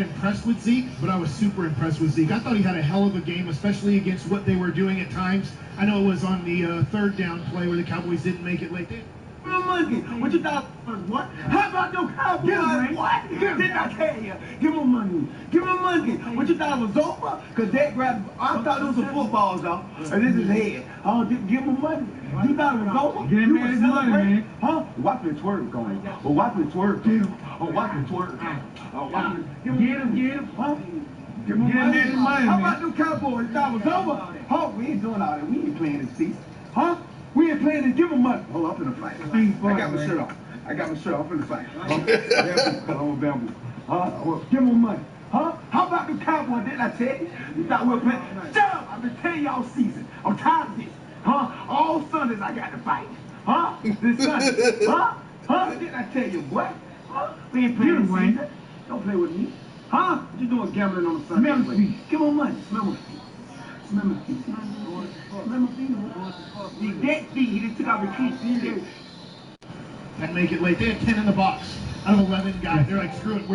impressed with Zeke, but I was super impressed with Zeke. I thought he had a hell of a game, especially against what they were doing at times. I know it was on the third down play where the Cowboys didn't make it late. Monkey, what you thought? What? How about them Cowboys? What? Didn't I tell you? Give him money. Give him money. What you thought was over? Because they grabbed, I thought it was some footballs, though. And this is head. Oh, give him money. You thought it was over? Give him his money, man. Huh? Watch the twerk going. Oh, watch the twerk. Get him. Oh, watch the twerk. Oh, watch it. Get him. Huh? Give him money. How about them Cowboys? Thought it was over? Oh, we ain't doing all that. We ain't playing this season. Huh? We ain't playing to give him money. Hold up in the fight. I got my shirt off. I'm in the fight. I'm bamboo. Give him money. Huh? How about the Cowboys? Didn't I tell you? You thought we were playing? Shut up! I've been telling y'all season. I'm tired of this. Huh? All Sundays I got to fight. Huh? This Sunday. Huh? Didn't I tell you what? Huh? We ain't playing this season. Don't play with me. Huh? What you doing gambling on a Sunday? Smell my feet. Give him money. Smell my feet. Smell my feet. Smell my feet. The dead feet. He just took out the feet. Can't make it late. They had 10 in the box out of 11 guys. They're like, screw it.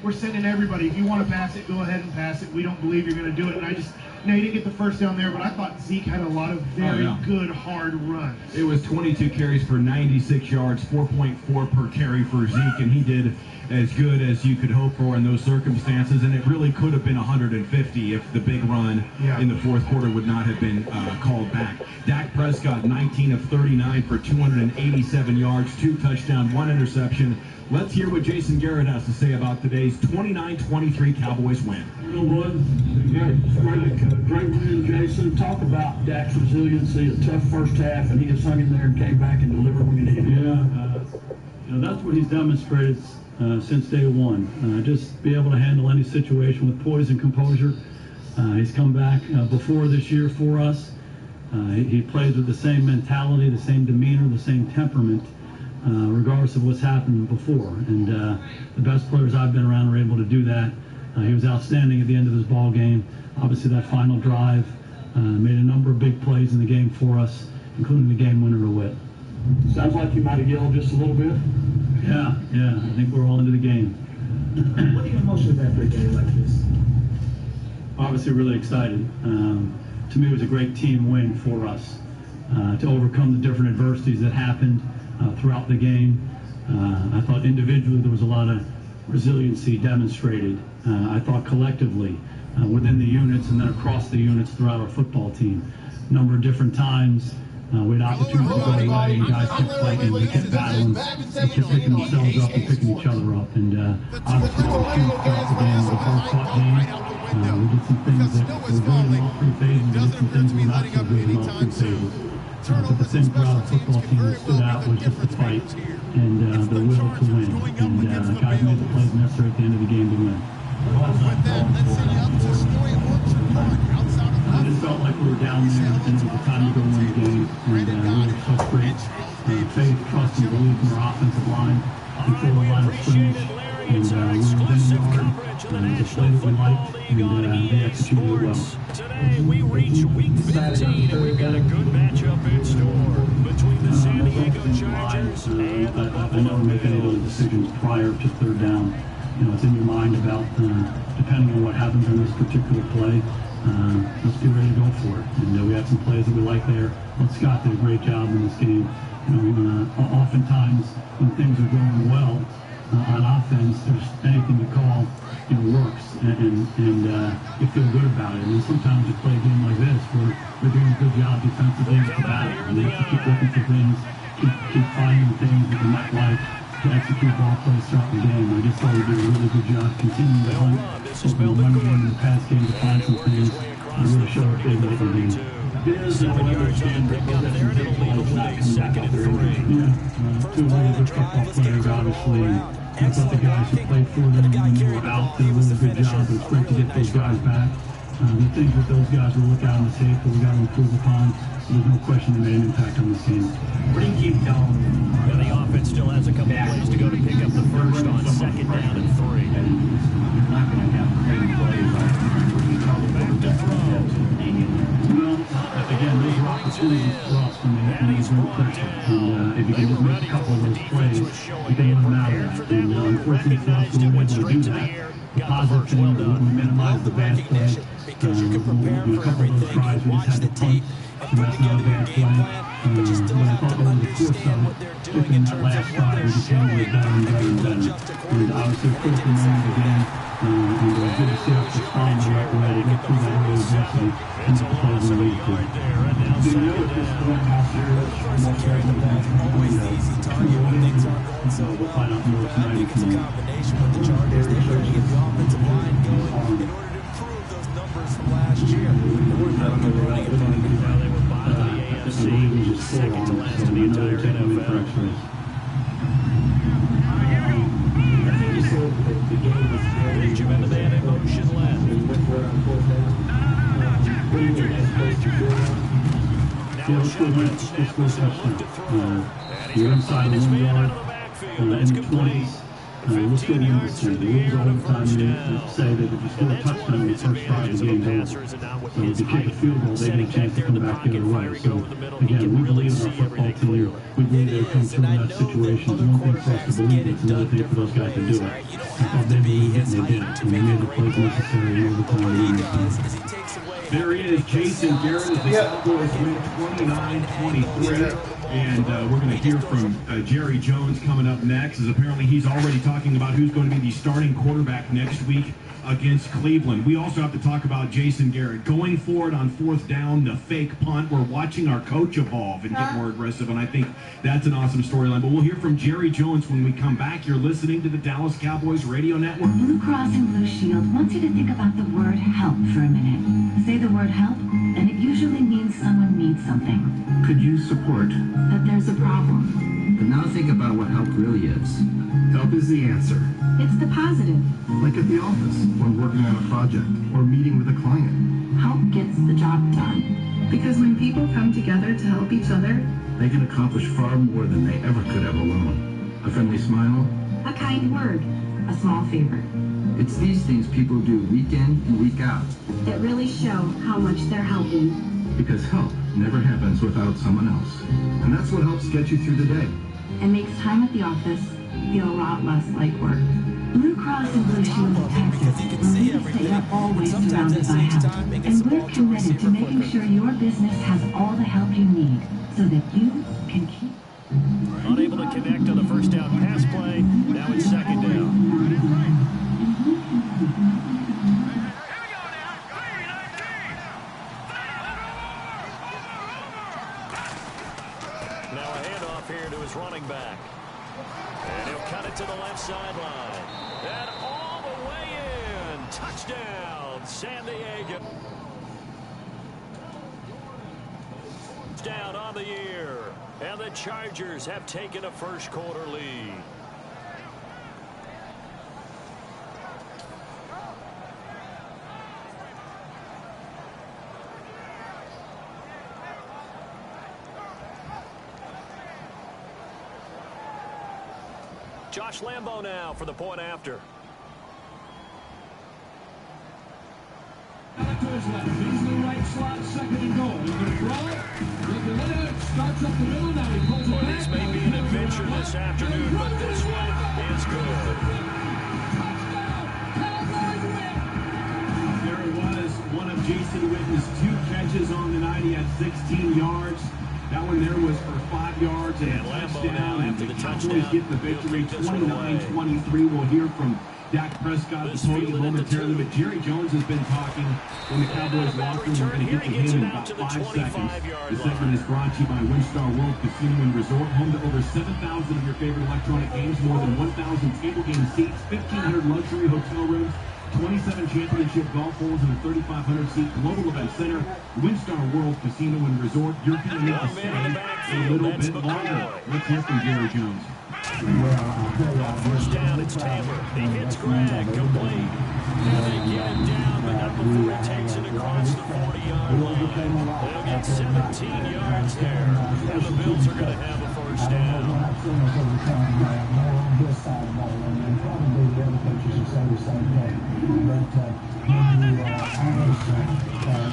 We're sending everybody. If you want to pass it, go ahead and pass it. We don't believe you're going to do it. And I just, you didn't get the first down there, but I thought Zeke had a lot of very good, hard runs. It was 22 carries for 96 yards, 4.4 per carry for Zeke, and he did as good as you could hope for in those circumstances, and it really could have been 150 if the big run in the fourth quarter would not have been called back. Dak Prescott, 19 of 39 for 287 yards, 2 touchdowns, 1 interception. Let's hear what Jason Garrett has to say about today's 29-23 Cowboys win. Great win, Jason. Talk about Dak's resiliency, a tough first half, and he just hung in there and came back and delivered when he needed. That's what he's demonstrated since day one. Just be able to handle any situation with poise and composure. He's come back before this year for us. He plays with the same mentality, the same demeanor, the same temperament, regardless of what's happened before. And the best players I've been around are able to do that. He was outstanding at the end of his ball game. Obviously, that final drive made a number of big plays in the game for us, including the game winner to win. Sounds like you might have yelled just a little bit. Yeah. I think we're all into the game. What are your emotions after a game like this? Obviously, really excited. To me, it was a great team win for us to overcome the different adversities that happened throughout the game. I thought individually there was a lot of resiliency demonstrated. I thought collectively within the units and then across the units throughout our football team. A number of different times we had opportunities to go away and guys kept fighting, they kept battling, they kept picking themselves up and picking each other up. And obviously that was huge throughout the game. It was a hard-fought game. We did some things that were good in all 3 phases, we did some things that were not so good in all 3 phases. But the thing for our football team that stood out was just the fight and the will to win. And guys made the plays necessary at the end of the game to win. I just felt like we were down there and it was the time to go win the game. And we were such great faith, trust, and belief in our offensive line, control the line of scrimmage. And we were within the yard, the play that we liked, and they executed it well. Today we reach week 15 and we've got a good matchup in store between the San Diego Chargers and the I never make any of those decisions prior to third down. It's in your mind about, depending on what happens in this particular play, let's be ready to go for it. And we had some plays that we liked there. Scott did a great job in this game. Oftentimes when things are going well on offense, there's anything you call works, and you feel good about it. And sometimes you play a game like this where we're doing a good job defensively with the battle, and they have to keep looking for things, keep finding things that we might like to execute ball plays throughout the game. I just thought we did a really good job continuing to hunt, open the run game in the pass game to find some things, and really show what they like to do. 7 yards on the pickup there, and it'll lead the play, 2nd and 3. 2 really good football players, obviously. I thought the guys who played for them when they were out did a really good job. It was great to get those guys back. The things that those guys will look at on the tape that we got to improve upon. So there's no question they made an impact on this game. Where do you keep going? Well, the offense still has a couple plays to go to pick up the first on 2nd down and 3. You're not going to have great plays like Back to throw. Again, those are opportunities for us to make great pressure. And if you can just make a couple of those plays, you can win them out. And unfortunately for us, we were able to do that. positive things. We minimize the bad play. We a couple of those tries, we just had to punt. So that's not a bad play. But I thought over the course of it, particularly in that last drive, we became better and better and better. And obviously, a critical moment again. And good to see us respond the right way to get through that early adversity and the plays we need to. Do you know at this point how serious most regular guys are always the easy target when things aren't going so well? We'll find out more tonight. I think it's a combination with the Chargers. They're trying to get the offensive line going in order to improve those numbers from last year. They weren't very good running in front of it. They were bottom of the AFC, second to last in the entire NFL. Benjamin, the man in motion left. Now Shepard snaps this one to throw. And he's going to find his man out of the backfield. That's complete. 15 yards through the air and a touchdown. Say that if you score a touchdown in the first drive of the game, so if you kick a field goal, they get a chance to come back the other way. So again, we believe in our football team. We believe they'll come through in that situation. It's one thing for us to believe it. It's another thing for those guys to do it. I thought they believed it and they did it. And they made the plays necessary in overtime. There he is, Jason Garrett, as the Cowboys win 29-23. And we're going to hear from Jerry Jones coming up next, as apparently he's already talking about who's going to be the starting quarterback next week against Cleveland. We also have to talk about Jason Garrett going forward on fourth down, the fake punt. We're watching our coach evolve and get more aggressive, and I think that's an awesome storyline. But we'll hear from Jerry Jones when we come back. You're listening to the Dallas Cowboys Radio Network. Blue Cross and Blue Shield wants you to think about the word help for a minute. Say the word help, and it usually means someone needs something. Could you support? That there's a problem. But now think about what help really is. Help is the answer. It's the positive. Like at the office, when working on a project, or meeting with a client. Help gets the job done. Because when people come together to help each other, They can accomplish far more than they ever could have alone. A friendly smile. A kind word. A small favor. It's these things people do week in and week out. That really show how much they're helping. Because help never happens without someone else. And that's what helps get you through the day. And makes time at the office feel a lot less like work. Blue Cross and Blue Shield of Texas believes that you're always surrounded by help. And we're committed to making sure your business has all the help you need so that you can keep... Unable to connect on the first down pass play. Now it's second down. Now a handoff here to his running back. And he'll cut it to the left sideline. And all the way in. Touchdown, San Diego. Down on the year. And the Chargers have taken a first quarter lead. Josh Lambo now for the point after. Goes left. He's in the right slot, second and goal. He's going to throw it. Starts up the middle. Now he pulls it back. This may be an adventure this afternoon, but this one is good. There it was, one of Jason Witten's 2 catches on the night. He had 16 yards. That one there was for 5 yards and a touchdown. And the Cowboys get the victory, 29-23. We'll hear from Dak Prescott at the podium momentarily, but Jerry Jones has been talking in the Cowboys locker room. We're going to get to him in about 5 seconds. The segment is brought to you by WinStar World Casino and Resort, home to over 7,000 of your favorite electronic games, more than 1,000 table game seats, 1,500 luxury hotel rooms, 27 championship golf holes, and a 3,500-seat global event center. WinStar World Casino and Resort. You're going to need to stay a little bit longer. Let's hear from Jerry Jones. First down, it's Taylor. He hits Greg, complete. And they get him down, but number 3 takes it across the 40-yard line. They'll get 17 yards there, and the Bills are going to have a first down.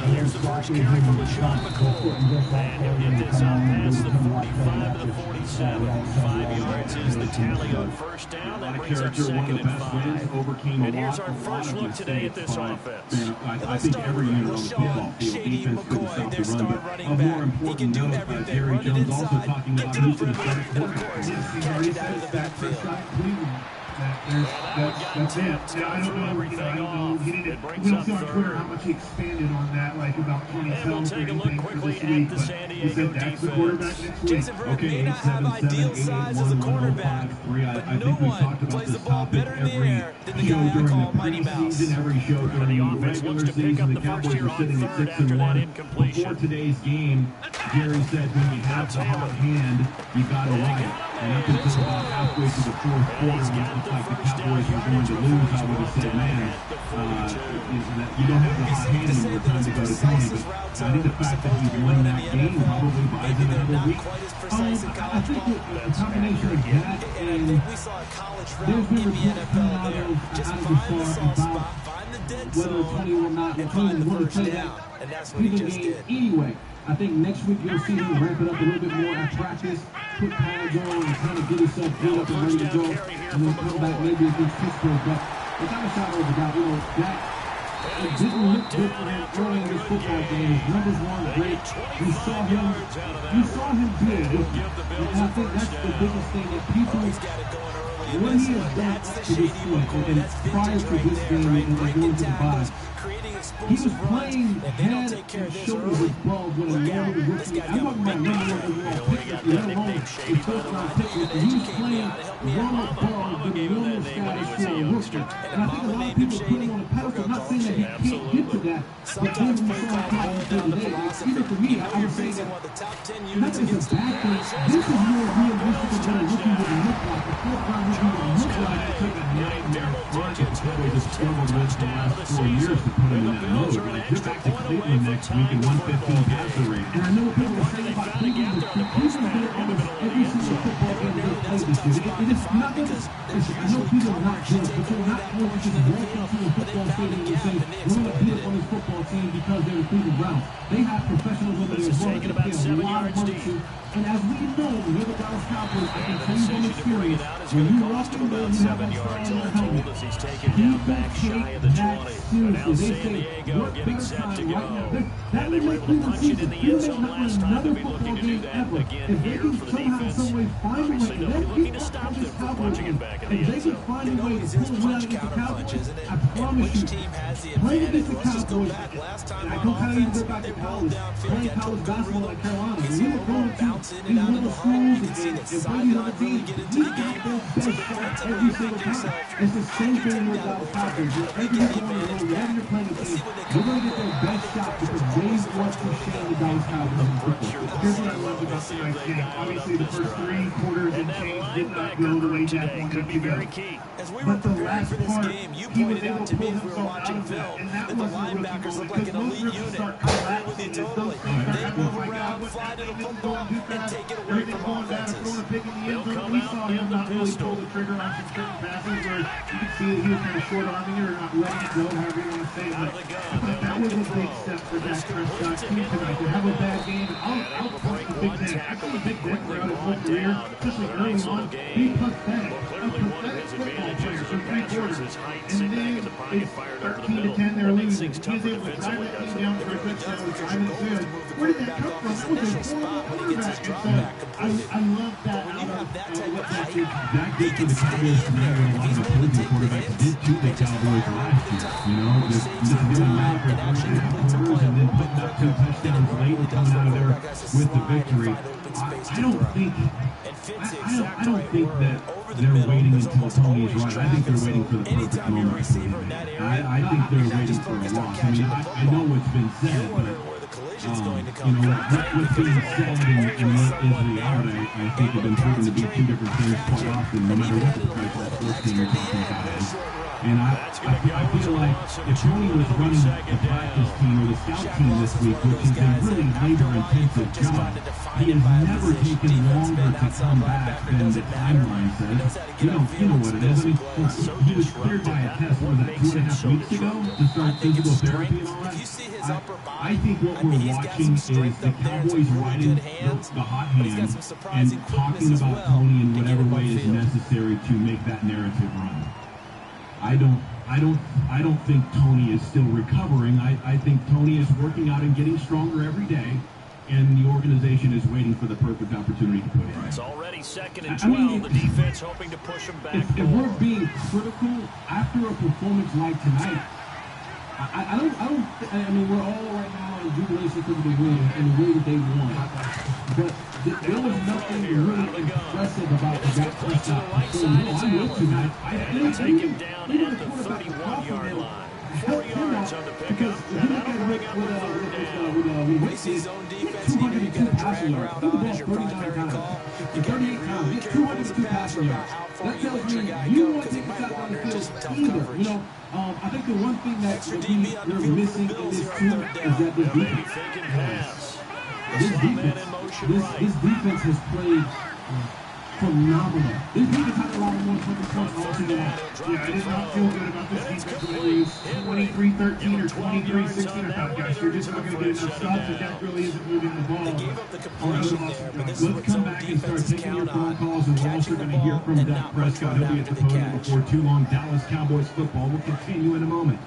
Here's the first carry for LaShawn McCoy, and he'll get this out past the 45 to the 40. 27. 5 yards is the tally on first down. That brings up second and 5. Overcame And here's our first look today at this offense. I think every unit on the football field, defense couldn't stop the run. But of more important note, Jerry Jones also talking about who's going to start quarterback. Yes, he's already said it's back for shot Cleveland. That's it. Yeah, I don't know. He didn't. We don't see on Twitter how much he expanded on that, like about 20 cells or anything for this week. But he said that's the quarterback next week. Okay, 877-881-1053. I think we've talked about this topic every show during the preseason, every show during the regular season. The Cowboys are sitting at 6-1. Before today's game, Jerry said when you have the hot hand, you got to ride it. And up until about halfway through the fourth quarter, when it looked like the Cowboys were going to lose, I would have said, man, you don't have the hot hand anymore, time to go to Tony. But I think the fact that he's won that game probably buys him another week. I think a combination of that and there's been reports coming out of the start about whether Tony will not Tony will play that Cleveland game anyway. I think next week you'll see him ramp it up a little bit more at practice, put pads on and kind of get himself built up and ready to go, and then come back maybe against Pittsburgh. But without a shadow of a doubt, that it didn't look good for him early in this football game. His numbers weren't great. You saw him build with him. And I think that's the biggest thing that people, what he has done up to this point, and prior to this game and going to the bye, he was playing head and shoulders above when a normal rookie. I'm talking about number one overall pick, let alone a first-round pick. He was playing well above the normal status for a rookie. And I think a lot of people put him on a pedestal. I'm not saying that he can't get to that, but then when you saw him talking the other day, even for me, I would say that not that it's a bad thing. This is more realistic than what a rookie would look like. A fourth-round rookie would look like. It took a nightmare run the Cowboys have struggled with the last 4 years to put him in that mode. Like, you're back to Cleveland next week and 115 passer rate. And I know what people are saying about Cleveland, but Cleveland's been almost every single football game they play this year. It is not that I know people are not good, but you're not going to just walk into a football stadium and say, we're going to bid on this football team because they're the Cleveland Browns. They have professionals over there as well. They pay a lot of money to. And as we know, when you're the Dallas Cowboys, I can tell you from experience, when you walk in there and you have a star on your helmet, people take that seriously. They say, what better time right now? That would make Cleveland season. You may not win another football game ever. If they can somehow, some way find a way, if they keep up on this Cowboys game, if they can find a way to pull a win out against the Cowboys, I promise you, playing against the Cowboys, and I don't kind of even go back to college, playing college basketball at Carolina, when we were going to these little schools and play these other teams, we got their best shot every single time. It's the same thing with Dallas Cowboys. Wherever you're going to go, wherever you're playing a team, you're going to get their best shot because they want to shame the Dallas Cowboys in football. Here's what I loved about tonight's game. Obviously, the first 3 quarters and change did not go the way Dak wanted to go. But the last part, he was able to pull himself out of that. And that wasn't a rookie moment because most rookies start collapsing as those things start happening. Oh my God, what's happening? This is going too fast. Everything's going down and throwing a pick in the end zone. We saw him not really pull the trigger on some certain passes where you could see that he was kind of short-arming it or not letting it go, however you want to say it. But I thought that was a big step for Dak Prescott tonight to have a bad game. And I'll punch the Big Ben. I saw the Big Ben throughout his whole career, especially early on. He pathetic. A pathetic football player for 3 quarters. And then it's 13-10, they're losing. He was able to drive that team down for a touchdown with driving good. Where did that come from? That was a horrible quarterback. And so I love that out of what Dak did. Dak did for the Cowboys tonight what a lot of opposing quarterbacks did to the Cowboys last year. You know, just doing that for 3 quarters and then putting up 2 touchdowns late and coming out of there with the victory. I don't think that they're waiting until Tony's right. I think they're waiting for the perfect moment. I think they're waiting for a loss. I mean, I know what's been said, but you know, what's being said and what is reality, I think have been proven to be 2 different things quite often, no matter what the professional sports team you're talking about is. And I feel like if Tony was running the practice team or the scout team this week, which is a really labor-intensive job, he has never taken longer to come back than the timeline says. You know what it is. I mean, he was cleared by a test, what was that, 2.5 weeks ago to start physical therapy and all that? I think what we're watching is the Cowboys riding the hot hand and talking about Tony in whatever way is necessary to make that narrative run. I don't think Tony is still recovering. I think Tony is working out and getting stronger every day, and the organization is waiting for the perfect opportunity to put in. It's already 2nd and 12. The defense hoping to push him back. If we're being critical after a performance like tonight, I mean, we're all right now in jubilation because they win and the way that they won. But there was nothing really impressive about the Dak Prescott performance. I'm with you, man. I think him down at the 31-yard line. 4 yards on the pickup. That'll bring up with zone defense, 202 passing yards. Threw the ball 39 times. 38 times. It's 202 passing yards. That tells me you want to take the shot on the field either. You know, I think the one thing that we're missing in this team is that this defense has played phenomenal. This defense had a lot of more points all season long. Yeah, I did not feel good about this defense when it was 23-13 or 23-16. I thought, gosh, they're just not going to get enough stops, and Dak really isn't moving the ball. Let's come back and start taking your phone calls, and we're also going to hear from Dak Prescott. He'll be at the podium before too long. Dallas Cowboys football will continue in a moment.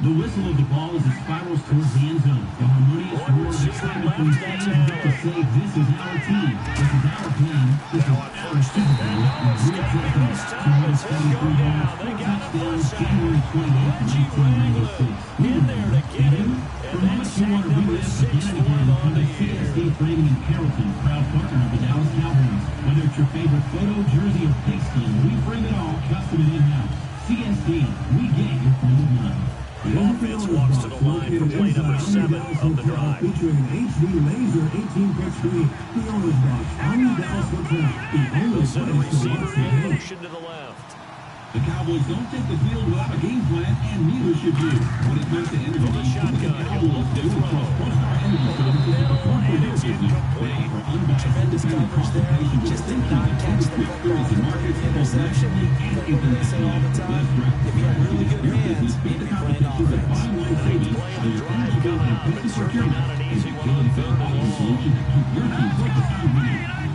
The whistle of the ball as it spirals towards the end zone. The harmonious roar of excitement from the fans is to say, this is our team, this is our plan, this is our Super Bowl, and we're taking it. 273 yards, 4 touchdowns, January 28th, 1996. In there to get him, and then sack number 6 for him on the year. CSD Framing in Carrollton, proud partner of the Dallas Cowboys. Whether it's your favorite photo, jersey, or pigskin, we bring it all custom and in-house. CSD, we get your front of mind. The offense walks to the line for play number 7 of the drive. Featuring an HD laser 18-foot screen, the owner's box, Omni Dallas Hotel, the only Center place to receiver watch the in game. motion to the left. The Cowboys don't take the field without a game plan, and neither should you. When it comes to energy, From the shotgun, he'll look to throw. And it's incomplete. Tremendous coverage there. Just did not catch the football. Interception. We say all the time, if you have really good hands, you can play offense. He's playing the drive coming up, and certainly not an easy one on third and long.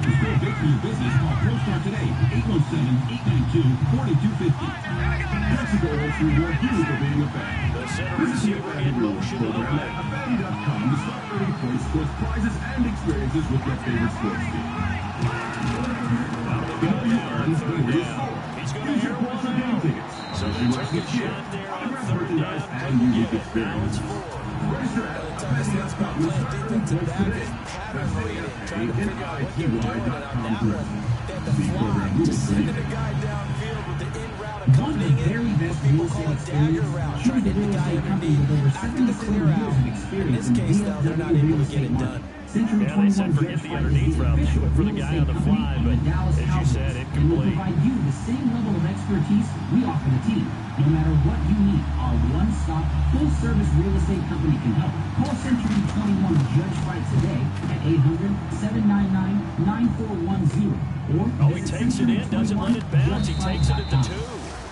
Great for your business. Call ProStar today, 807-892-4250. Mexico wants reward you for being a fan. The center receiver in motion to the left. Affinity.com to start earning points towards prizes and experiences with your favorite sports team. He's going to air one out. So they took a shot there on 3rd down. Couldn't get it. Now it's 4. The toughest thing about playing defensive back is pattern reading, trying to figure out what they're doing on that one. They have to fly, just sending a guy downfield with the in route and coming in. Most people call it dagger route, trying to get the guy underneath after the clear out. In this case, though, they're not able to get it done. Yeah, they said forget the underneath route. They went for the guy on the fly, but as you said, and will incomplete. provide you the same level of expertise we offer the team. No matter what you need, our one-stop, full-service real estate company can help. Call Century 21 Judge Fight today at 800-799-9410. Oh, he takes it in, doesn't let it bounce. He takes it at the 2.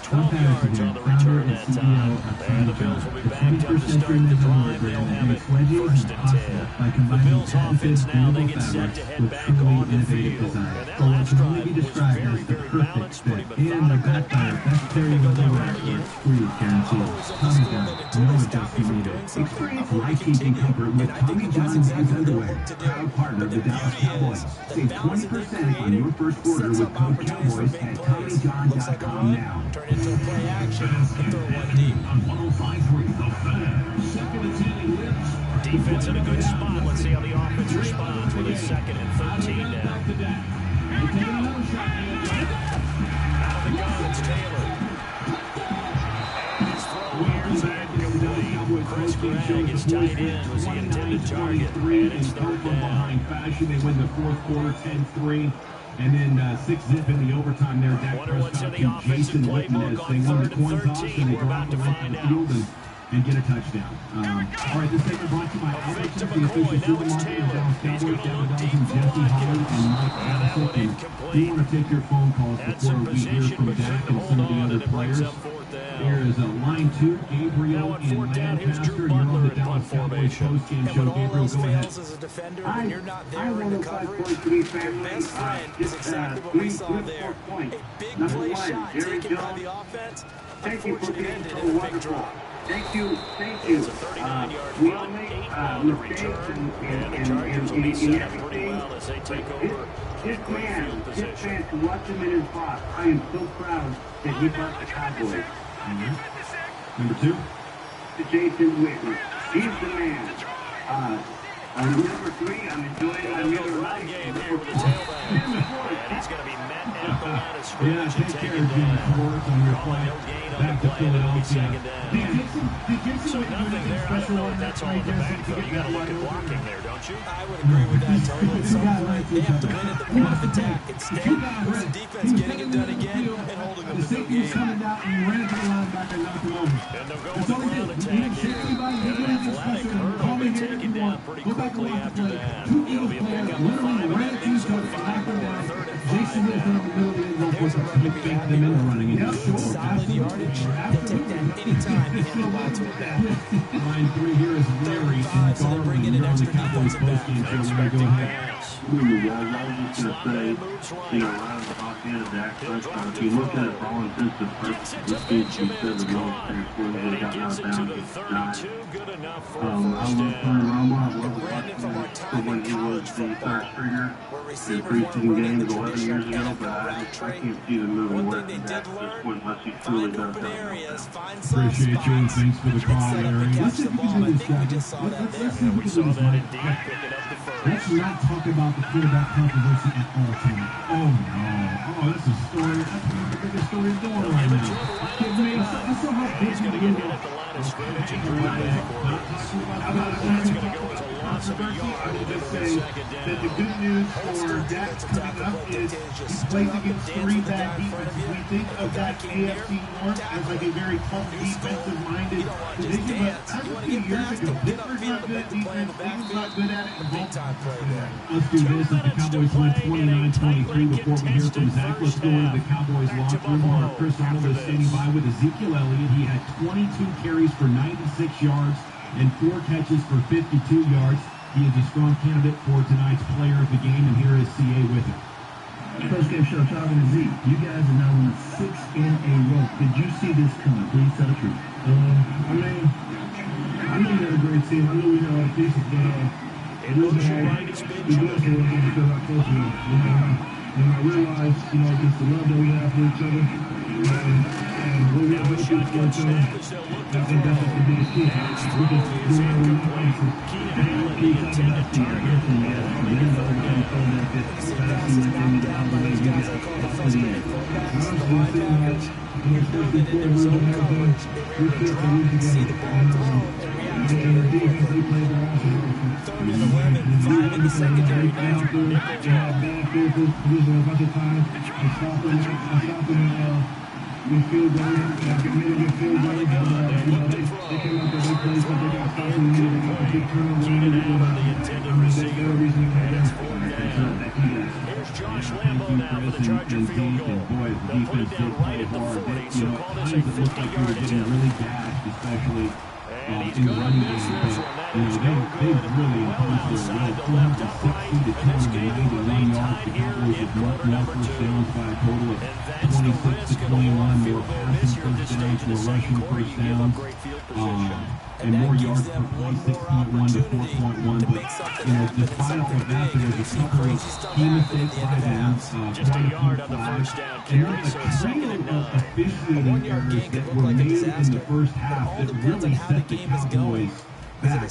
12 yards on the return that time. And the Bills will be back up to start the drive. They'll have it 1st and 10. The Bills offense now, they get set to head back on the field. And that last drive was very, very balanced, pretty methodical. Experience life-changing comfort with Tommy John Bags Underwear, proud partner of the Dallas Cowboys. Save 20% on your first order with code Cowboys at TommyJohn.com now. Turn into a play action and throw one deep. Defense in a good spot. Let's see how the offense responds with a 2nd and 13 down. Out of the gun, it's Taylor. And his throw here is incomplete. Chris Gregg is tight end, was the intended target. And it's 3rd down. They win the 4th quarter, 10-3. And then 6-zip in the overtime there. Dak Prescott to Jason Witten as they won the coin toss and they drive the length of the field and get a touchdown. All right, this segment brought to you by Albertsons, the official supermarket of Dallas Cowboys. Gavin Dawson, Jesse Holland, and Mike Bassett. And we want to take your phone calls before we hear from Dak and some of the other players. There is a line 2, Gabriel in Lancaster. You're on the Dallas Cowboys post-game show. Gabriel, go ahead. I want to 5 points to be family. Just 3 points. Number 1, Jerry Jones. Thank you for being so wonderful. Thank you. We all make mistakes and everything. This man, to watch him in his box, I am so proud that he brought the Cowboys. Number 2? Jason Witten. He's the man. Number 3, I'm enjoying my Miller Lite. Number 4, It's going to be met at the line of scrimmage. Yeah, take care of James Ford on your flight back to Philadelphia. Did Gibson do anything special on that play? You got to look at blocking there, don't you? I would agree with that, Tony. At some point, they have to win at the point of attack and stay with the defense getting it done again and holding them to the game. The coming down and ran to the linebacker and knocked him over. And they'll go with the ground attack here. Athletic hurdle will take it down pretty quickly after that. It'll be a pickup of 5, and that makes it 5 on 3rd and 5. Jason Witten in the middle of the end zone. You think them in running it. Solid yardage. They'll take that anytime you hand the ball to a back. Line 3 here is Larry and Garland. You're on the Cowboys post-game show. Larry, go ahead. I was just going to say, right on the hot end of Dak Prescott, if you look at it for all intents and purposes, this dude should have the most scores that got knocked down. I love playing Romo. I love watching him when he was the third trigger in preseason games 11 years ago, but I can't see them moving away from Dak at this point unless he truly does that. Appreciate you and thanks for the call, Larry. Let's see if we can do this, guys. Let's see if we can do this, Mike. Let's not talk about the quarterback controversy at all tonight. Oh, no. Oh, this is a story. That's the biggest story in the world right now. I saw how big He's going to get it at the line of scrimmage and bring it backward. That's going to go as a loss of a yard. I will just say that the good news for Dak coming up is he plays against 3 bad defenses. We think of that AFC North as like a very tough defensive-minded division, but as a few years ago, Pittsburgh's not good at defense, Cleveland's not good at it, and Let's do this as the Cowboys win 29-23. Before we hear from Zach, let's go into the Cowboys locker room where Chris Arnold is standing by with Ezekiel Elliott. He had 22 carries for 96 yards and 4 catches for 52 yards. He is a strong candidate for tonight's player of the game, and here is CA with him. First game show, Charlie and Zeke. You guys are now on 6 in a row. Did you see this coming? Please tell the truth. I knew we had a great team. I knew we had all the pieces, but it wasn't hard. We blessed a little bit because our coach was, and I realized, just the love that we have for each other, and what we have to do for each other, I think that's what the biggest key. We just do whatever we want to. Keep talking about the person, we didn't know we were going to get passing and then the other way we get to the end. Honestly, I feel like, especially before we were going to we feel that we together. And the defense, they played the last one. 3rd and 11, 5 in the secondary. They had bad physical, losing a bunch of times. I stopped them in field goal. They made a good field goal. They came out there, they played something. They got stopped in the middle. They got a big turnover. They got a reason to come down. Here's Josh Lambo now for the Charger field goal. Boy, the defense did play hard. Times it looked like they were getting really gashed, especially in the running game, but they really imposed their will. 260 to 291 yards. The Cowboys have more first downs by a total of 26 to 21. More passing first downs, more rushing first downs, and more yards per play, 6.1 to 4.1. But despite all of that, there was a couple of key mistakes by them, just a yard on the first down carry, so it's 2nd and 9. Officiating errors that were made in the first half that really set the Cowboys back up.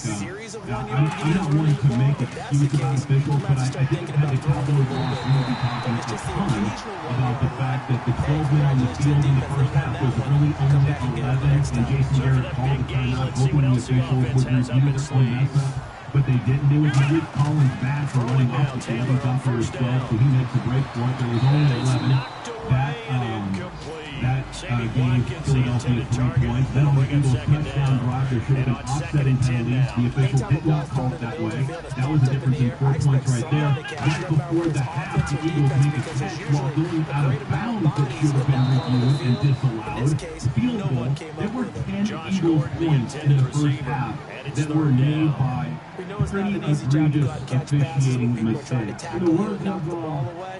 I'm not one to make excuses about officials, but I think had the Cowboys lost, we would be talking a ton about the fact that the 12 men on the field in the first half was really only 11, and Jason Garrett called the timeout, hoping the officials would review their own mess up. but they didn't. It was Malik Collins bad for running off the field. He thought there was 12, so he makes a break for it. There was only 11. That gave Philadelphia 3 points. Then on the Eagles touchdown drive, there should have been offsetting penalties. The official did not call it that way. That was the difference in 4 points right there. Right before the half, the Eagles make a catch while going out of bounds that should have been reviewed and disallowed. Field goal. There were 10 Eagles points in the first half that were made by pretty egregious officiating mistakes. In the words of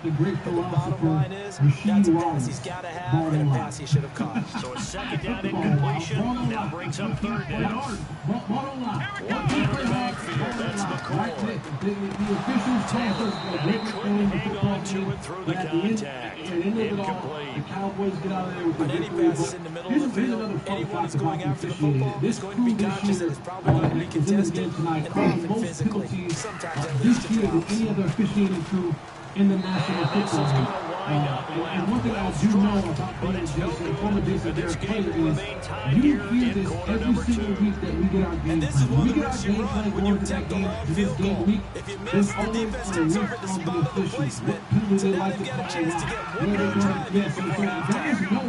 the great philosopher Rasheed Wallace, ball and lot. So a second down incompletion now brings up third down. That's McCoy. The officials told us that they were hang on to it through the contact. Incomplete. The Cowboys get out of there with the victory. Here's another fun fact about the officiating. This crew this year is contested tonight. Most penalties this year than any other officiating crew in the National Football League. And one thing I do know about being Jason, former Jason Garrett player, is you hear this every single week that we get our game plan. When we get our game plan going into that game, this game week, there's always a risk on the officials. What penalty they like to call out, where they're going to get. So there is no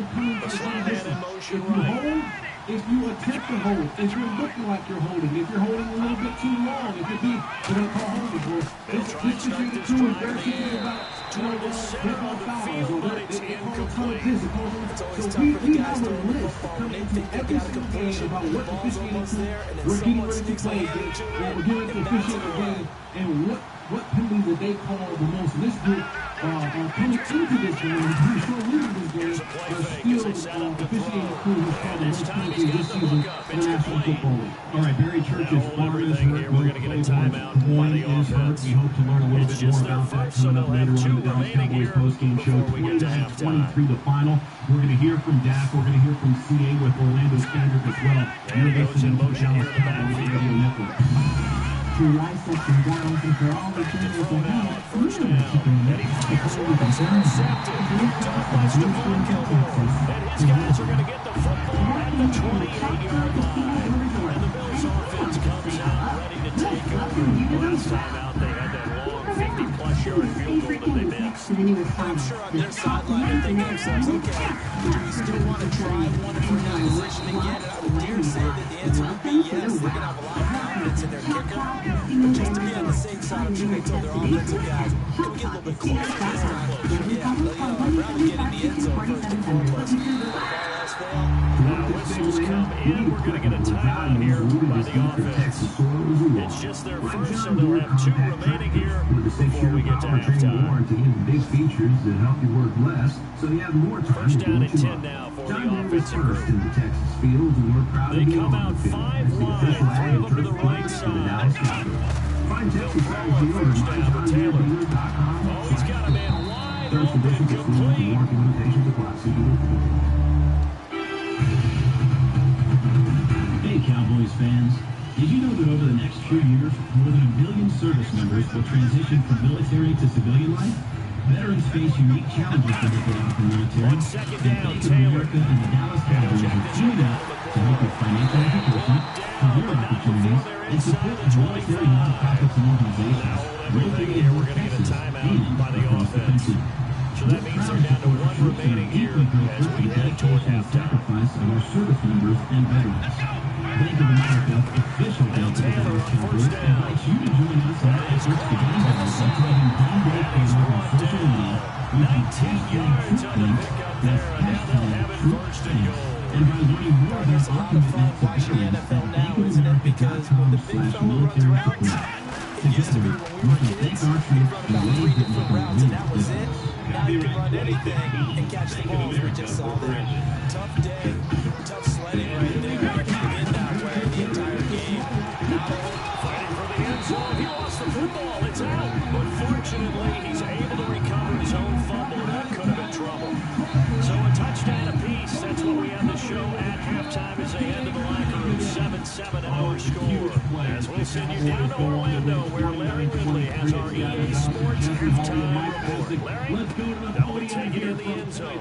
penalty. If you attempt to hold, if you're looking like you're holding, if you're holding a little bit too long, if you're going to call holding for this particular crew is very serious about, they call fouls, or they call a ton of physical. So we have a list coming into every single game about what officiating crew we're getting ready to play against, or we're getting to officiate the game, and what penalties that they call the most. And this group coming into this game, I'm pretty sure leaving this game, are still officiating crew who's called the most penalties this season in the National Football League. All right, Barry Church's arm is hurt. We're going to get a timeout by the offense. We hope to learn a little bit more about that coming up later on in the Dallas Cowboys postgame show. 29-23 the final. We're going to hear from Dak. We're going to hear from CA with Orlando Kendrick as well. You're listening to the Dallas Cowboys Radio Network. To rise up and down and for all the things that they have, we're going to keep them ready. Because we've been intercepted. And his guys are going to get the football at the 28-yard line. And the Bills offense comes out ready to take over. Last time out, they had that long 50-plus yard field goal that they missed. I'm sure on their sideline they're thinking to themselves, okay, do we still want to try one for that position again? And I would dare say that the answer would be yes. They're going to have a lot of confidence in their kicker. But just to be on the safe side, I'm sure they told their offensive guys, can we get a little bit closer this time? Yeah, I'd rather get in the end zone first and foremost. Now whistles come in. We're going to get a timeout here by the offense. It's just their first, so they'll have 2 remaining here before we get to halftime. Big features that help you work less, so you have more time. First down and 10 now for the offensive group. In the Texas field, and we're proud They to be come on out the field. 5 wide, 3 of them to the right side. Find Texas Throw a first down to Taylor. Oh, he's got a man wide open, complete. Hey, Cowboys fans. Did you know that over the next few years, more than 1 million service members will transition from military to civilian life? Veterans face unique challenges when they get out of the military. On second And down, Bank of Taylor. America and the Dallas Cowboys are teaming up to help with financial education, career opportunities, and support of military nonprofits and organizations. Everything here, we're going to get a timeout by the offense. So that means they're down to 1 remaining here as we head toward halftime. Sacrifice of our service members and veterans. Bank of America, official bank of the Dallas Cowboys, invites you to join us in our efforts to gain veterans by tagging Green Bay Payroll on social media. 19 yards on the pickup there, and now they'll have it first and goal. And by learning more about our commitment to veterans at bankofamerica.com/military support. Together, we can thank our troops in ways that make a real difference. Now you can run anything and catch the ball. We just saw that. Tough day, tough sledding right there. In that way the entire game. Fighting for the end zone. He lost the football. It's out. But fortunately, he's able to recover his own fumble. That could have been trouble. So a touchdown apiece. That's what we have to show at halftime as they head to the locker room. 7-7 our score. As we'll send you down to Orlando, where Larry Ridley has our EA Sports halftime report. Larry, that will take it in the end zone.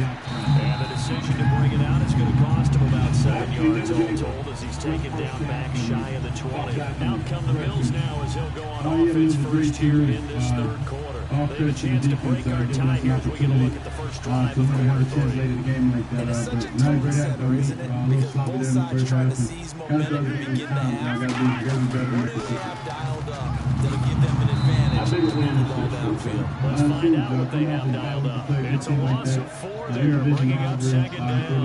And the decision to bring it out is going to cost him about 7 yards. yards all told as he's taken down back shy of the 20. Out come the Bills now as he'll go on offense first here in this third quarter. They have a chance to break our tie here as we get a look at the first drive of quarter three. And it's such a total setter, isn't it? Because both sides are trying to seize momentum and begin the half. Where do they have dialed up that'll give them an advantage moving the ball downfield? Let's find out what they have dialed up. It's a loss of 4 there, bringing up second down.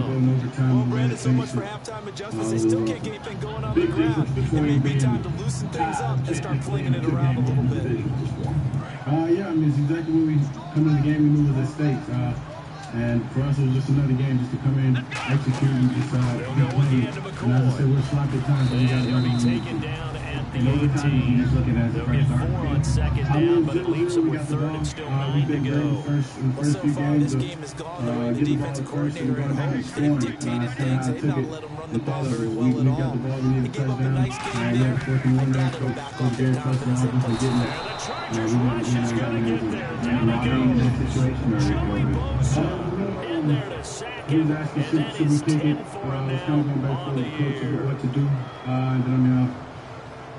Well, Brandon, so much for halftime adjustments. They still can't get anything going on the ground. It may be time to loosen things up and start flinging it around a little bit. Yeah, I mean, it's exactly what we come in the game, we knew was at stake. And for us, it was just another game just to come in, execute, and just keep playing. And as I said, we're sloppy at times, but we got to learn to taken down at the 18. They'll get 4 on second down, but it leaves them with third and still 9 to go. So far, this game has gone the defensive coordinator at home could have dictated things. They've not let them run the ball very well at all. They gave up a nice game there. I got to go back off the top. In there to second, and that is taken for a now on the year. What to do, and then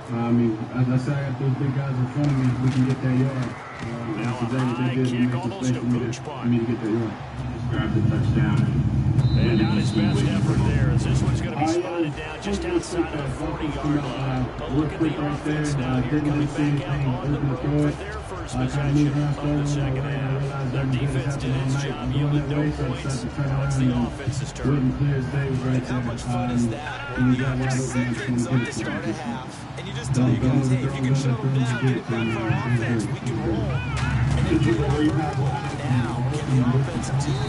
I mean, as I said, I got those big guys in front of me. We can get that yard. That's exactly what they did. It makes a space for me to get that yard. Just grab the touchdown. And not his best effort there, as this one's going to be spotted down just outside of the 40-yard line. But look at the offense now here coming back out on the move with their first possession of the second half. Their defense did its job, yielded no points. What's the offense's turn? And how much fun is that when you have set things up to start a half, and you just tell your guys, hey, if you can shut them down, get it back for our offense, we can roll. And then figure out now, can the offensive team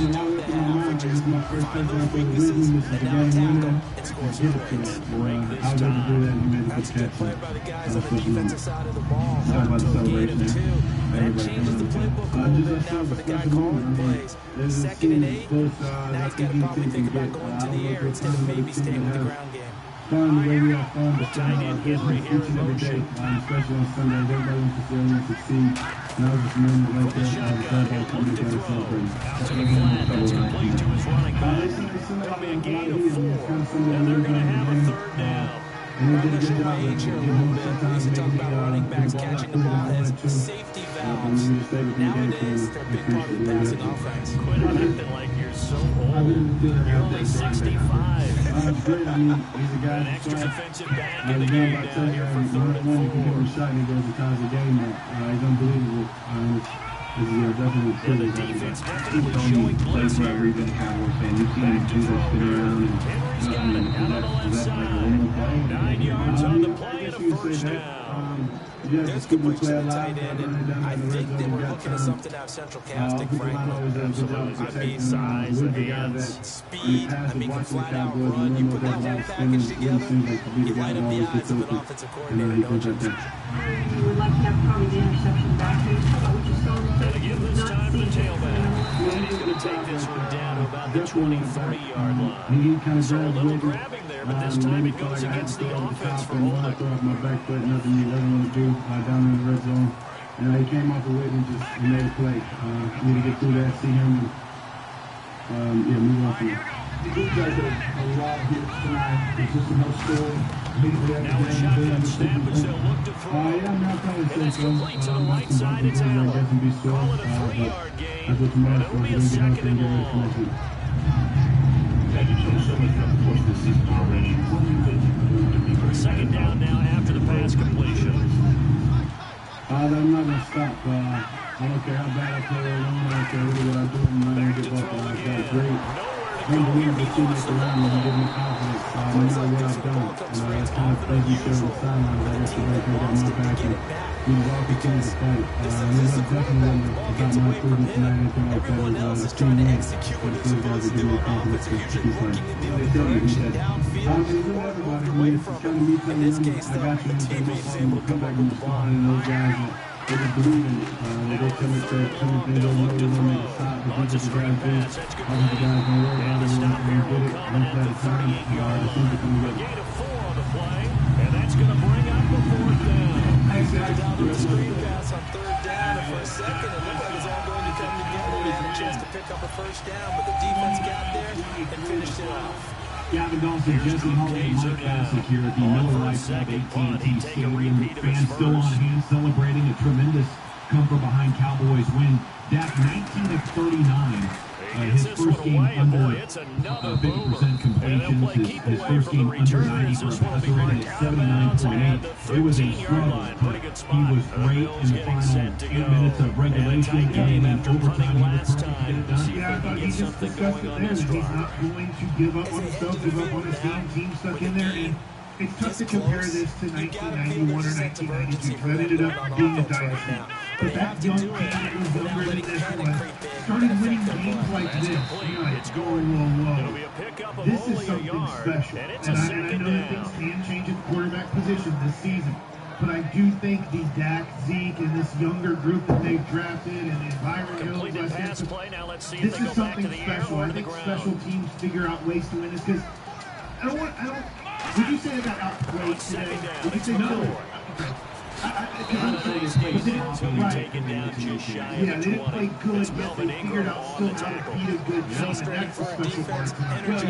get out that half just find those weaknesses and now tackle and score some points. Break this time. That's a good play by the guys on the defensive side of the ball. Gain of 2. That changes the playbook a little bit now for the guy calling the plays. 2nd and 8. Now he's got to probably think about going to the air instead of maybe staying with the ground game. Fun, the way we have fun, the each and every day, especially on Sundays. Everybody wants to see everyone succeed. And I was just remembering right there, I was glad they coming together celebrating. To the flat, that's complete to his running back. That'll be a gain of 4, and they're going to have a third down. And they did a good job. Age here a little bit. We used to talk about running backs catching the ball as safety valves. Nowadays, they're a big part of the passing offense. Quit acting like you're so old. You're only 65. An extra defensive back in the game down here for 3rd and 4. He's unbelievable. And the defense definitely showing blitz here. You've seen him do this, sit around and Henry's got it out on the left side. 9 yards on the play and a first down. There's good play to the tight end, and I think they were looking at something out of Central Casting, frankly. I mean, size, hands, speed. I mean, can flat out run. You put that whole package together, you light up the eyes of an offensive coordinator, don't you? You would like to have probably the interception back here. Which is so And again, this time the tailback. And he's going to take this one down to about the 23-yard line. So a little grabbing there, but this time it goes against the offense for holding. Throw off my back foot, nothing he doesn't want to do down in the red zone. And he came off the weight and just made a play. Need to get through that, see him, and move on from there. You guys did a lot here tonight. It's just a no score. Now a shotgun snap, which they'll look to throw. And it's complete to the right side. It's Allen. Call it a 3-yard gain. And it'll be a 2nd and long. Second down now after the pass completion. I'm not going to stop. I don't care how bad I play or alone. I don't care really what I do. I'm not going to give up. I've got great, unbelievable teammates around me who give me confidence no matter what I've done. That's kind of things you share with the sidelines. I guess you're right there got my back. And all continue to fight. It's definitely about my improvement tonight. Anything like that. Just trying to execute what he's supposed to do on offense. You're usually working in the other direction downfield. Moved away from him. In this case, though, the teammates able to come up with the ball. They just believe in it. They tell me to come and things over and over and stop. The defensive guys do. Offensive guys don't worry about it. They get it. One play at a time. As soon as they come together. Gain of 4 on the play, and that's going to bring up the 4th down. Down to a screen pass on 3rd down, and for a second, it looked like it's all going to come together. They had a chance to pick up a first down, but the defense got there and finished it off. Gavin Dawson, Jesse Holiday, Mike Bassick here at the Miller Lite Club AT&T Stadium. Fans still on hand celebrating a tremendous come-from-behind Cowboys win. Dak 19 of 39. His first game under 50% completions. His first game under 90 for a passer rating at 79.8. It was a struggle, but he was great in the final 8 minutes of regulation and then in overtime. He was perfect to get it done. Yeah, I thought he just discussed it there, that he's not going to give up on himself, give up on his team stuck in there, and it's tough to compare this to 1991 or 1992, because that ended up being a dynasty. But that young team that was younger than this one started winning games like this. You're like, whoa, whoa, whoa. This is something special. And I know that things can change at the quarterback position this season. But I do think the Dak, Zeke, and this younger group that they've drafted, and Byron Hills, this is something special. I think special teams figure out ways to win this, because would you say they got outplayed today? Would you say no? Yeah, they didn't play good, but they figured out still how to beat a good team, and that's the special part. Well,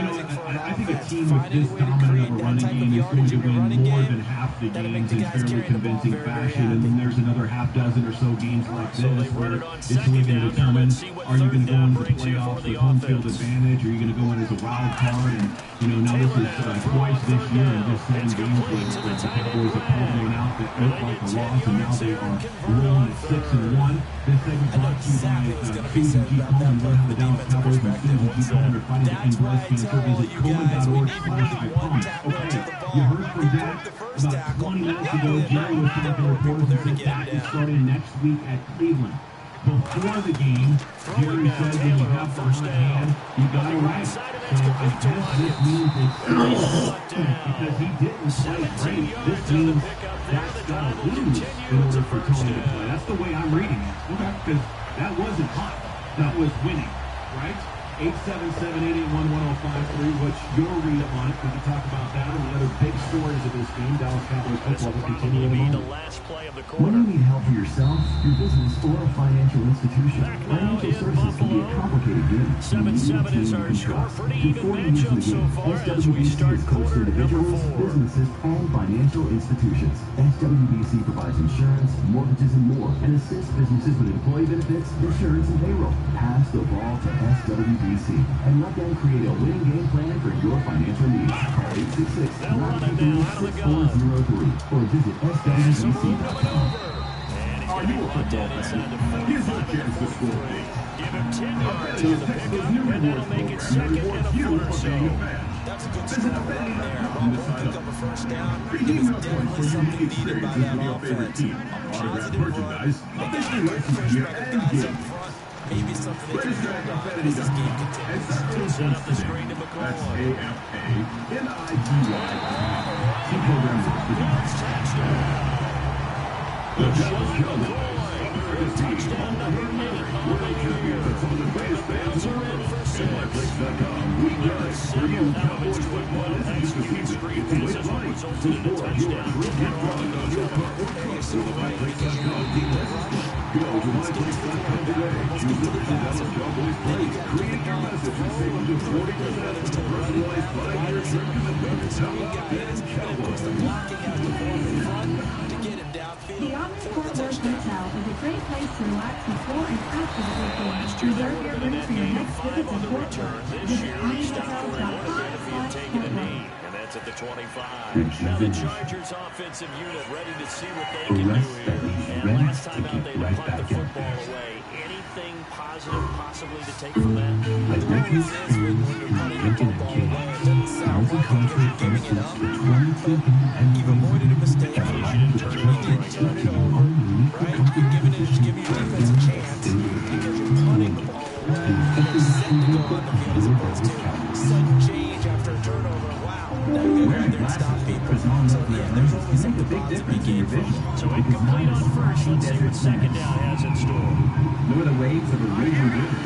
I think a team with this dominant of a running game is going to win more than half the games in fairly convincing fashion, and then there's another half dozen or so games like this where it's really going to determine, are you going to go into the playoffs with home field advantage, or are you going to go in as a wild card? And, now this is twice this year in just 7 games where the Cowboys have pulled one out that looked like a loss, and now they are rolling at 6-1. This segment brought to you by Susan G. Coleman. Learn how the Dallas Cowboys and Susan G. Coleman are fighting to end breast cancer. Visit Coleman.org/iPalm. Okay, you heard from Dak about 20 minutes ago. Jerry was talking to reporters and said Dak is starting next week at Cleveland. Before the game, Jerry said when you have the hot hand, you got to rank. So I guess this means it's because he didn't play great. This means Dak's got to lose in order for Tony to play. That's the way I'm reading it. Okay, because that wasn't hot. That was winning, right? 877-881-1053. What's your read on it? We can talk about that and the other big stories of this game. Dallas Cowboys football will continue in a moment. When you need help for yourself, your business, or a financial institution, financial services can be a complicated game. 7-7 is our score. Pretty even matchup so far as we start quarter number 4. Businesses and financial institutions. SWBC provides insurance, mortgages, and more, and assists businesses with employee benefits, insurance, and payroll. Pass the ball to SWBC and let them create a winning game plan for your financial needs. Call 866-923-6403 or visit SWBC.com. Are you a football fan? Here's your chance to score big. Give him $10 on the pick, and that'll make it second and a foot or so. That's a good start right there. Pick up a first down. Redeem your points for your unique experiences with your favorite team. Autographed merchandise, officially licensed gear, and games. Maybe something they can build on as this game continues. Set up the screen to McCoy. That's AFANITY. See program the Dallas Cowboys, America's team, world champions on the greatest fans in the world. At MyPlace.com, we guide for you Cowboys football this season. It's a late line. Support your true gift product on your car or truck with the MyPlace.com team license plate. Go to MyPlace.com today. Choose the Dallas Cowboys plate. Create your message and save up to 40% with a personalized 5-year trip commitment. How about that, Cowboys? The Omni Fort Worth Hotel is a great place to relax before and after the weekend. Reserve your room for your next visit to Fort Worth. Visit OmniHotels.com/Fort Worth. That's at the 25. Now the Chargers offensive unit ready to see what they can do here. And last time out, they punt the football away. Anything positive possibly to take from that? I think it's true. Lincoln and King. Multi-country versus the 22 and you've avoided a mistake. You didn't turn it over. Right? You're giving defense a chance because you're punting the ball away. You're sitting on the field as opposed to sudden change after a turnover. Wow. Now you go out there and stop people. So yeah, there's something positive we gained from it. So incomplete on first. Let's see what second down has in store. Look at the waves of a raging river.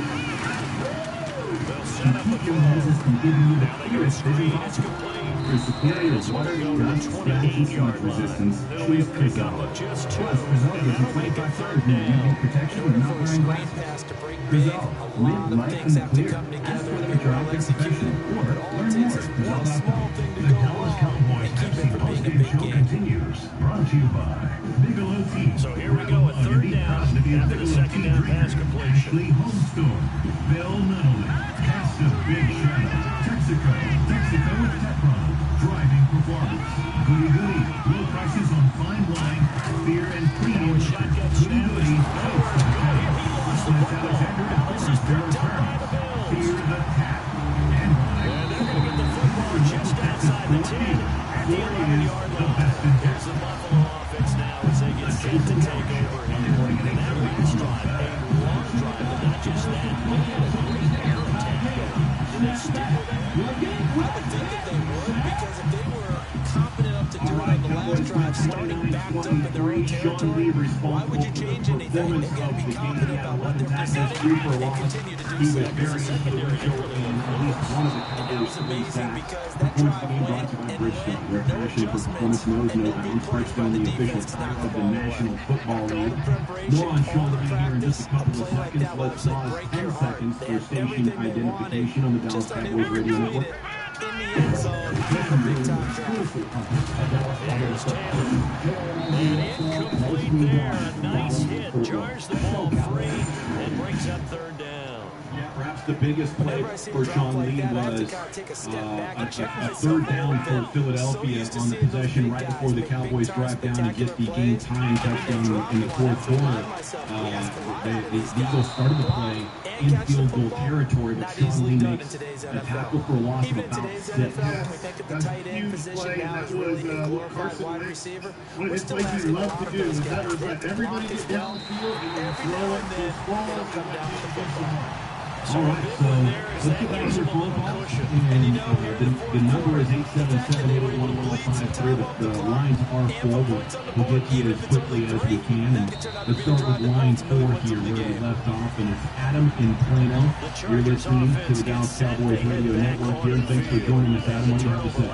They'll set up a throw. Now they receive. It's complete. For superior water, dust, static, and sludge resistance, choose Crizal. Plus, Crizal gives you 25 times more UV protection when not wearing glasses. Crizal, live life in the clear. Ask for them at your outfit professional or learn more at Crizal.com. The Dallas Cowboys Pepsi postgame show continues. Brought to you by Bigelow Tea. So here we go, a third down after the second down pass completion. Ashley Homestore, Bill Nuttall, Custom Big Shadow, Texaco with Teflon, driving performance. Goody Goody, low prices on fine wine, craft beer, and premium. Goody Goody, Coast to the Coast. Smith Alexander and Horses Fair Returns. Fear the Cat. And Just outside the 10 at the 11-yard line. Here's the Buffalo offense now as they get set to take over here. And that last drive, a long drive, but not just that. They had a great air attack going. They stick with that. I would think that they would, because if they were confident enough to do it on the last drive, starting backed up in their own territory, why would you change anything? They've got to be confident about what they're presenting and continue to do so. The secondary really that was amazing because that drive went and went. Their passion for performance knows no bounds. Firestone, the official title of the National Football League. More on show here in just a couple of seconds. Let's pause 10 seconds for station identification on the Dallas Cowboys Radio Network. In the end zone, big time drive. There's Taylor. And incomplete there. A nice hit. Jars the ball free and brings up third down. Yeah, perhaps the biggest play for Sean Lee was a third down for Philadelphia on the possession right before the Cowboys drive down and get the game-tying touchdown in the fourth quarter. The Eagles started the play in field goal territory, but Sean Lee makes a tackle for a loss of about 6. The tight end position now is really a glorified wide receiver. What it's like you love to do is that was let everybody get down the field and then throw it to the ball and come down to the all right, so let's get back to your phone calls. And the number is 877-881-1053. The lines are full, but we'll get to it as quickly as we can. And let's start with line 4 here where we left off. And it's Adam in Plano. You're listening to the Dallas Cowboys Radio Network here. And thanks for joining us, Adam. What do you have to say?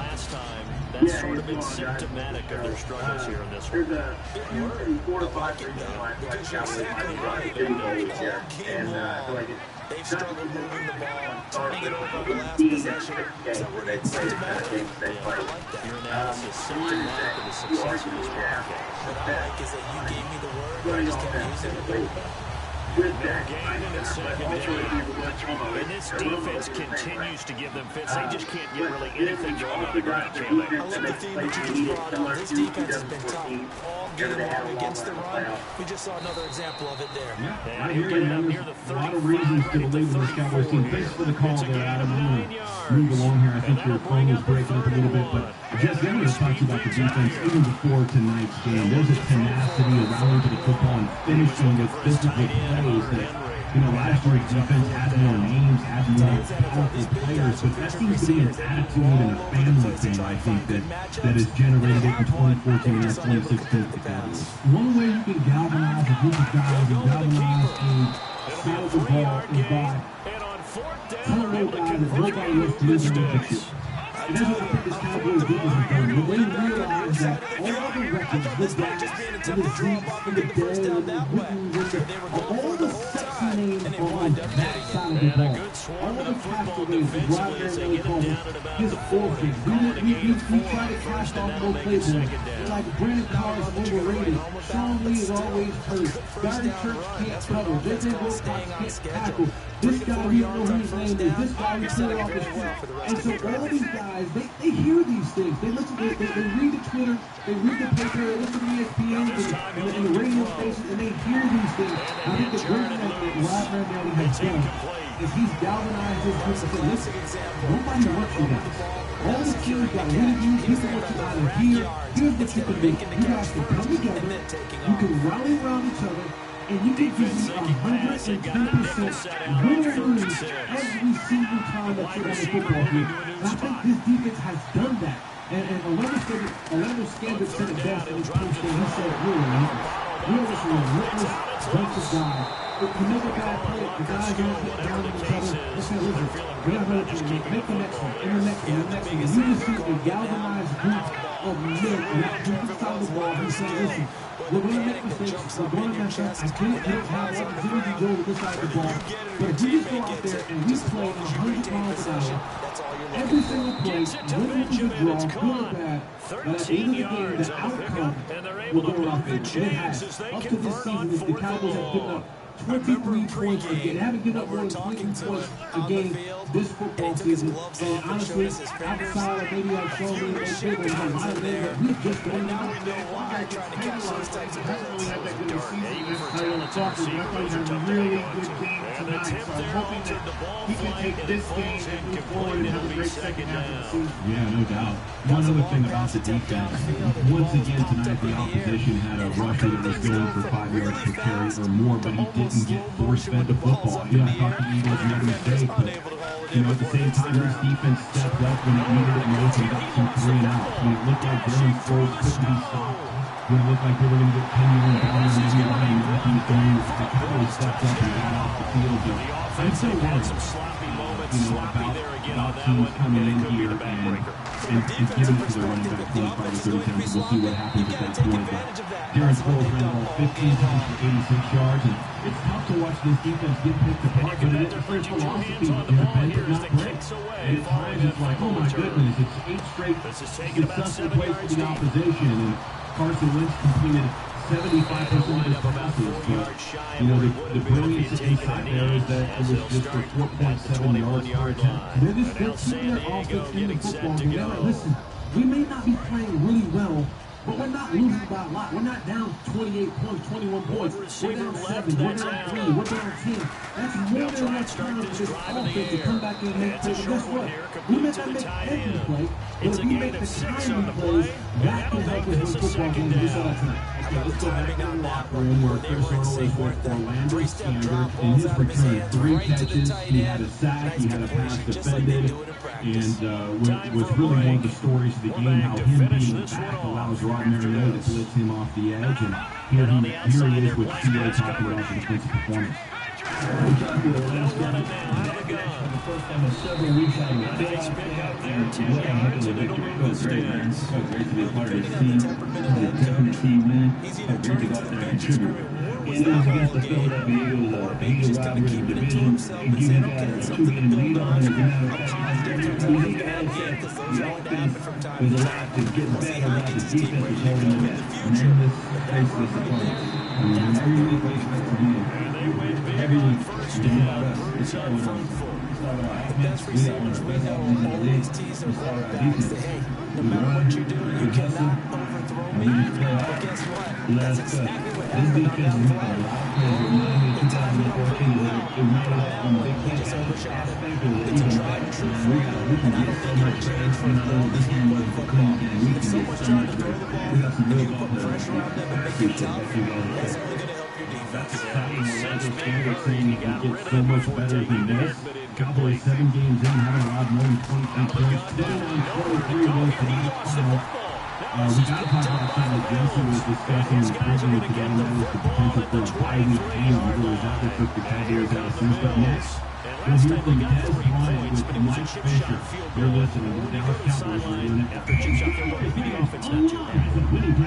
That's sort of been symptomatic of their struggles here in this one. There's usually 4 to 5 reasons why the Cowboys might be running Jimmy Gold here. And I feel like they've struggled moving the ball, turning it over on the last possession. So it's symptomatic. I like that. Your analysis symptomatic of the success of this podcast. What I like is that you gave me the word, and I just kept using it. They're gaining in second down. And this defense continues to give them fits. They just can't get really anything going on the ground, can they? I love the theme that you just brought up. This defense has been tough all game long against the run. We just saw another example of it there. Yeah, I hear you. There's a lot of reasons to believe in this Cowboys team. Thanks for the call there, Adam. I'm going to move along here. I think your phone is breaking up a little bit, but just then we talked about the defense even before tonight's game. There's a tenacity around to the football and finishing with physical plays that, last year's defense had more names, had more powerful players, but that seems to be an attitude and a family thing, I think, that has generated it in 2014 and 2016 with the Cowboys. One way you can galvanize a group of guys and galvanize a side of the ball is by telling those guys that nobody else deals with the issue. And that's what I think this Cowboys defense has done. When they realize that all the records, the guys, and the Zeeks, and the Dale, and the Wooten, all the sexy names on that side of the ball, all the castaways, Rodgers, and his orphans, we try to cast off no playboys. Like Brandon Carr is overrated. Sean Lee is always hurt. Barry Church can't cover. J.J. Wilcox can't tackle. This guy, we don't know who his name is. This guy, we pull it off his feet. And so all these guys, they hear these things. They listen, they read the Twitter, they read the paper, they listen to ESPN and the radio stations, and they hear these things. I think the great thing that Rod Marinelli has done is he's galvanized this group and said, listen, nobody wants you guys. All the teams got interviews, people want you out of here. Here's what you can do. You guys can come together, you can rally around each other, and you can give me 110% win or lose every single time that you're on the football field. And I think this defense has done that. And Orlando Scandrick said it best in his post game. He said, we're just a relentless bunch of guys. you make a bad play, the guys are going to get down on each other. They say, listen, we're not going to make the next one, and the next one, and the next one. You just see a galvanized group of men on that defensive side of the ball. He's saying, listen, we're going to make mistakes, we're going to mess up. I get it, we don't have opportunity to go to this side of the ball. But if we just go out there and we play 100 miles an hour, every single play, whether it was a draw, good or bad, but at the end of the game, the outcome will go out there. It has. Up to this season, the Cowboys have given up 23 points a game. They haven't given up more than 23 points a game this football season. And honestly, outside of maybe like Sean Lee, there's a lot of them that we've just gone down. Hasn't really had that good a season this Tyler Tucker, but I thought he had a really good game tonight. So I'm hoping that he can take this game and move forward and have a great second half of the season. Yeah, no doubt. One other thing about the defense, once again tonight the opposition had a rusher that was going for 5 yards per carry or more, but he didn't get force-fed the football. You know, I thought the Eagles made a mistake, but you know, at the same time, this defense stepped up when it needed it most and got some 3 and outs. When it looked like Darren Sproles couldn't be stopped, when it looked like they were going to get Kenyon down and maybe Ryan Matthews going, the Cowboys stepped up and got off the field. But I'm so worried, you know, about teams coming in here and giving it to their running back 25 to 30 times. We'll see what happens at that point. But Darren Sproles ran the ball 15 times for 86 yards, and it's tough to watch this defense get picked apart, but it is their philosophy to defend it, not break. And at times it's like, oh my goodness, it's 8 straight successful plays for the opposition, and Carson Wentz completed 75% of his passes, but you know, the brilliance inside there is that it was just for 4.7 yards per attempt. They're just keeping their offense in the football game. They're like, listen, we may not be playing really well, but we're not losing by a lot. We're not down 28 points, 21 points. We're down 7, we're down 3, we're down 10. That's more than enough time for this offense to come back in and make plays. And guess what? We may not make every play, but if we make the timely plays, that can help us win football games. We saw that tonight. Let's go back in the locker room where Chris Arnold was with Orlando Standard. In his return, 3 catches, he had a sack, he had a pass defended, and was really one of the stories of the game, how him being back allows Rod Marinelli to blitz him off the edge, and here he is with T.O. talking about the defensive performance. First time in several weeks out of the nice pickup there, Tim Garrett, middle of the stands. So great to be a part of this team. It's a definite team win. So great to go out there and contribute. It is against the Philadelphia Eagles, Eagle rivalry in the division. And you guys a 2-game lead on it. As a matter of fact, the offense was allowed to get better while the defense was holding them back. And then this face this opponent. I mean, every week we expect to win. Every week, it's about us. It's all about us. The best receivers we know always tease their quarterbacks to, hey, no matter what you do, you cannot overthrow me. But guess what? That's exactly what happened. This defense made a lot of plays. Remind me of 2014 when it made it on the big play. Just overshadowed. It's a tried and true formula. We can get so much range from this game was a clean game. We can get so much range. We got some real ball players. Pressure on them and make it tough. That's only going to help your defense. Standard saying you can get so much better than this. Cowboys 7 games in, haven't allowed more than 23 points. Down on 23 of those tonight. We got to talk about something that Jensen was discussing in the preview today, and that was the potential for a bye-week game. Really, that would put the Cowboys out of sync. But next, we'll hear from Des Bryant with Mike Fisher. You're listening to the Dallas Cowboys Radio Network.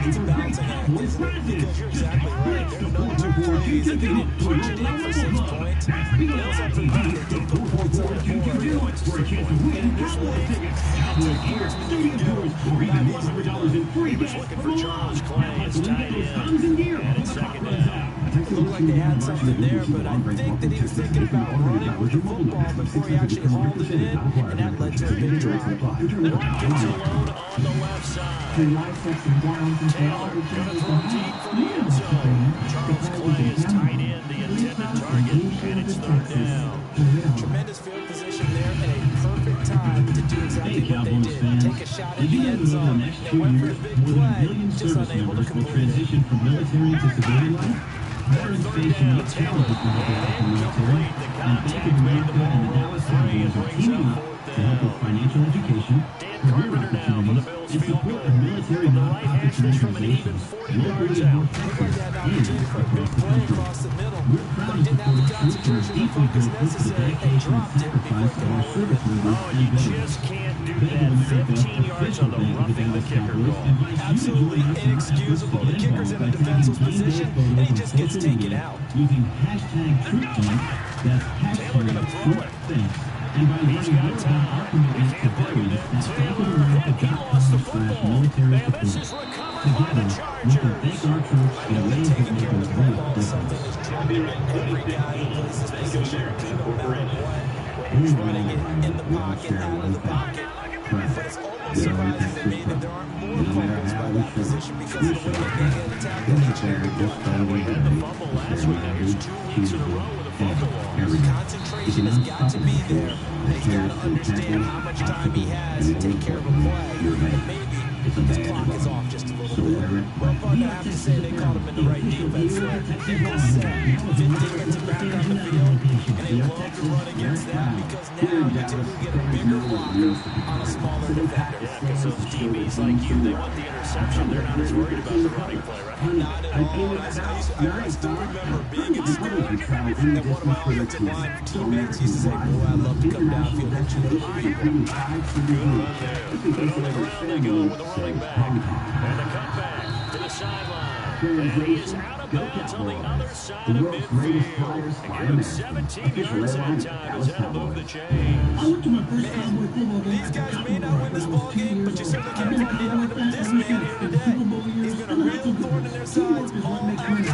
It's bouncing out because you're exactly right. There are no 2 plays that didn't put you down for 6 points. Bill's up to the For a chance to win Cowboys tickets. Cowboys gear, stadium tours, or even $100 in free bets. Looking for Charles Clay, it's tight end. And it's second down. Looked like they had something there, but I think that he was thinking about running with the football before he actually hauled it in, and that led to a big drop. Watkins alone on the left side. And throw deep for the end zone. Charles Clay is tight end, the intended target, and it's 3rd down. Tremendous field position there, and a perfect time to do exactly what they did. Take a shot at the end zone, and went for a big play, just unable to complete it. Transition from military to civilian life. Veterans face unique challenges in the military, and Bank of America and the Dallas Cowboys are teaming up to help with financial education, career opportunities, and support of military nonprofits and organizations locally in North Texas and across the country. We're proud to support troops and are deeply grateful for the dedication and sacrifice of our service members and veterans. Just can't do Bank that. of America, 15 yards on the official bank of the roughing the Dallas kicker Cowboys, call. invites Absolutely you to join us in our efforts to inexcusable. The get kicker's in a involved by tagging defenseless game day position, photos and he on just gets social taken media out. using hashtag TroopThanks, that's hashtag TroopThanks, and by learning more about our commitment to veterans at bankofamerica.com/military support. Together, we can thank our troops in ways that make a real difference. Every guy who plays this position, no matter what, whether he's running it in the pocket, out of the pocket, but it's almost surprising to me that there aren't more fumbles by that position because of the way they can't get attacked in each area. We had the fumble last week. Now here's 2 weeks in a row with a fumble loss. Concentration has got to be there. He's got to understand how much time he has to take care of a play. And maybe his clock is off just a little bit. But I have to say they caught him in the right defense there. It was set. Fifth defensive back on the field, and they love to run against that because now you typically get a bigger blocker on a smaller defender. Yeah, because those DBs like you, they want the interception. They're not as worried about the running play, right? Not at all. I still remember being in school, and one of my offensive line teammates used to say, boy, I'd love to come downfield and shoot a high. Good run there. But on the ground they go with the running back. And the cutback to the sideline. And he is out of bounds on the other side of midfield. And give him 17 yards that time as he'll move the chains. These guys may not win this ball game, but you certainly can't find out this man here today. He's been a real thorn in their sides all afternoon.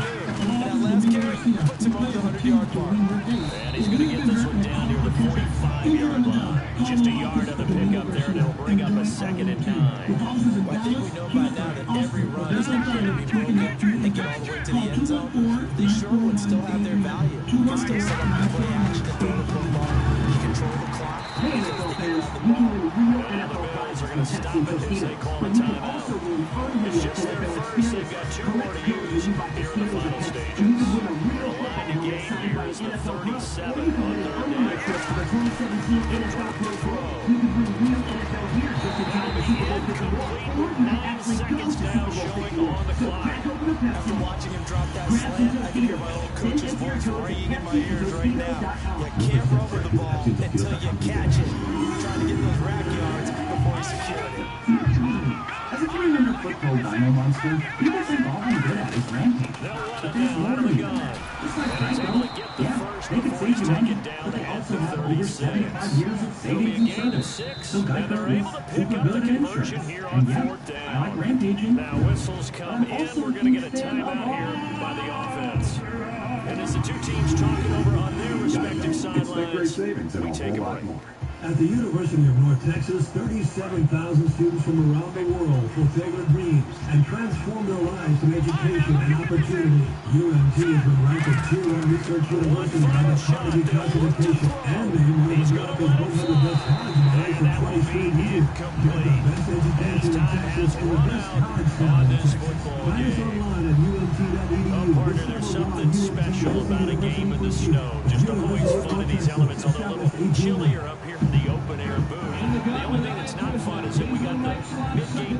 That last carry puts him on the 100-yard mark. And he's going to get this one down near the 45-yard line. Just a yard on the pickup there, and it'll bring up a 2nd and 9. I think we know by now that every run is not going to be broken. They get all the way to the end zone. They sure would still have their value. You can still set up the play action to throw the football. You control the clock. And the Bills are going to stop it as they call a timeout. It's just their first. They've got 2 more to use here in the final stages. The line to gain here is the 37 on 3rd down. Complete. 9 seconds now showing on the clock. After watching him drop that slant, I can hear my old coach's voice ringing in my ears right now. You can't run with the ball until you catch it. Trying to get those rack yards before you secure it. As a 300 football dino monster, he doesn't all I'm good at is rampage. They'll run it now out of the gun. He's able to get the first before he's taken down at the 36. It'll be a gain of 6, and they're able to pick up the conversion here on 4th down. Now whistles come in. We're going to get a timeout here by the offense. And as the two teams talking over on their respective sidelines, we take a break. At the University of North Texas, 37,000 students from around the world fulfill their dreams and transform their lives through education and opportunity. UNT has been ranked a Tier 1 research university by the Carnegie Classification and named one of America's 100 best colleges for 20 straight years. Get the best education in Texas and the best college students. Find us online at UNT.edu. Partner, there's something special about a game in the snow. Just always fun of these elements, although a little chillier up here in the open air booth. The only thing that's not fun is that we got the mid-game